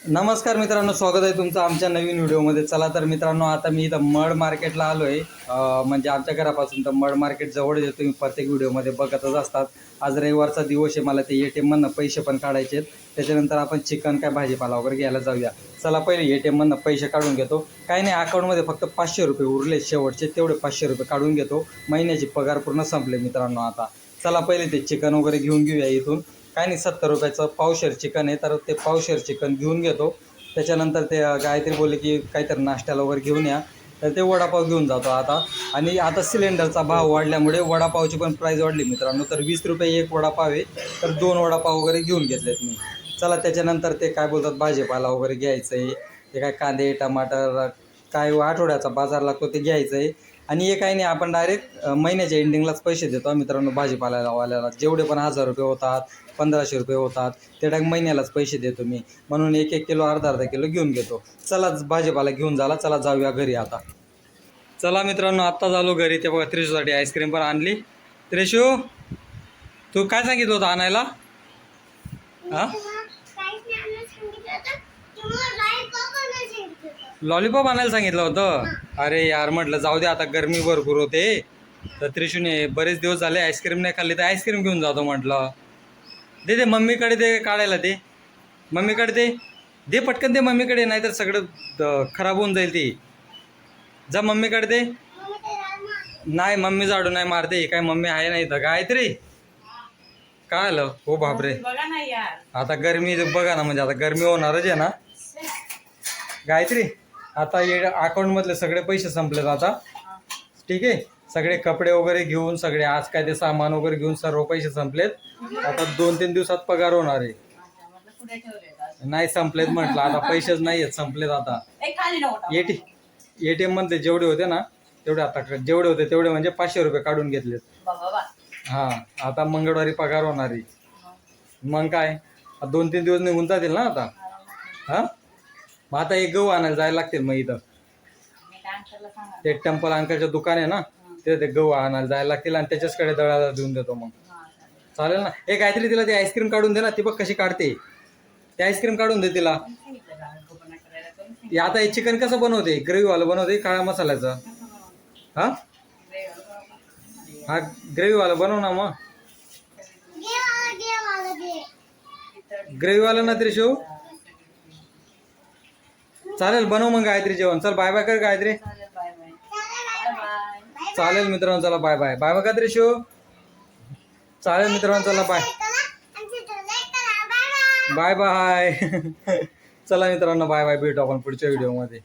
नमस्कार मित्रांनो, स्वागत आहे तुमचं आमच्या नवीन व्हिडिओमध्ये. चला तर मित्रांनो, आता मी इथं मड मार्केटला आलो आहे. म्हणजे आमच्या घरापासून तर मड मार्केट जवळ आहे. तुम्ही प्रत्येक व्हिडिओमध्ये बघतच असतात. आज रविवारचा दिवस आहे, मला ते ATM मधनं पैसे पण काढायचे आहेत. त्याच्यानंतर आपण चिकन काय भाजीपाला वगैरे घ्यायला जाऊया. चला पहिले ATM मधनं पैसे काढून घेतो. काही नाही, अकाउंटमध्ये फक्त 500 रुपये उरले शेवटचे, तेवढे 500 रुपये काढून घेतो. महिन्याची पगार पूर्ण संपले मित्रांनो. आता चला पहिले ते चिकन वगैरे घेऊन घेऊया इथून. काय नाही, 70 रुपयाचं पावशेर चिकन आहे, तर ते पावशेर चिकन घेऊन घेतो. त्याच्यानंतर ते काहीतरी बोलले की काहीतरी नाश्त्याला वगैरे घेऊन या, तर ते वडापाव घेऊन जातो आता. आणि आता सिलेंडरचा भाव वाढल्यामुळे वडापावची पण प्राईस वाढली मित्रांनो. तर 20 रुपये एक वडापाव आहे, तर 2 वडापाव वगैरे घेऊन घेतलेत मी. चला त्याच्यानंतर ते काय बोलतात, भाजीपाला वगैरे घ्यायचं आहे. ते काय कांदे टमाटर काय आठवड्याचा बाजार लागतो ते घ्यायचं आहे. आणि हे काही नाही, आपण डायरेक्ट महिन्याच्या एंडिंगलाच पैसे देतो मित्रांनो भाजीपाल्यावाल्याला. जेवढे पण 1000 रुपये होतात, 1500 रुपये होतात, ते डायरेक्ट महिन्यालाच पैसे देतो मी. म्हणून 1-1 किलो अर्धा किलो घेऊन घेतो. चला भाजीपाला घेऊन झाला, चला जाऊया घरी आता. चला मित्रांनो, आत्ता झालो घरी. ते बघा, त्रिशूसाठी आईस्क्रीम पण आणली. त्रिशू, तू काय सांगितलं होतं आणायला? हां, लॉलीपॉप आणायला सांगितलं होतं. अरे यार, म्हटलं जाऊ दे, आता गरमी भरपूर होते. तर त्रिशूने बरेच दिवस झाले आईस्क्रीम नाही खाल्ली, तर आईस्क्रीम घेऊन जातो म्हटलं. दे मम्मीकडे, दे काढायला, दे मम्मीकडे, दे पटकन, दे मम्मीकडे, नाहीतर सगळं खराब होऊन जाईल ती. जा मम्मीकडे दे. नाही, मम्मी झाडू नाही मारते. काय मम्मी आहे नाही तर काय तरी. काय आलं हो बापरे, आता गरमी बघा ना, म्हणजे आता गरमी होणारच आहे ना गायत्री. आता अकाउंटमधले सगळे पैसे संपलेत आता. ठीक आहे, सगळे कपडे वगैरे घेऊन, सगळे आज काय ते सामान वगैरे घेऊन सर्व पैसे संपलेत. आता 2-3 दिवसात पगार होणार आहे. नाही संपलेत म्हटलं, आता पैसेच नाही आहेत, संपलेत आता. ATM मधले जेवढे होते ना तेवढे, आता जेवढे होते तेवढे म्हणजे 500 रुपये काढून घेतलेत. हां, आता मंगळवारी पगार होणार आहे. मग काय, 2-3 दिवस निघून जातील ना आता. हां, मग आता एक गहू आणायला जायला लागतील. मग इथं ते टेम्पल अंकलचं दुकान आहे ना, ते गहू आणायला जायला लागतील, आणि त्याच्याचकडे दळायला देऊन देतो. मग चालेल ना. हे काहीतरी तिला ती आईस्क्रीम काढून दे ना, ती बघ कशी काढते. ते आईस्क्रीम काढून दे तिला. आता हे चिकन कसं बनवते, ग्रेव्हीवालं बनवते काळ्या मसाल्याचं. हां हा, ग्रेव्हीवाला बनव ना. मग ग्रेव्हीवाला ना त्रिशू. चालेल, बनव मग गायत्री जेवण. चल बाय बाय कर गायत्री. चालेल मित्रांनो, चला बाय बाय. बाय बाय का त्रिशू. चालेल मित्रांनो, चला बाय बाय बाय. चला मित्रांनो, बाय बाय. भेटू आपण पुढच्या व्हिडिओमध्ये.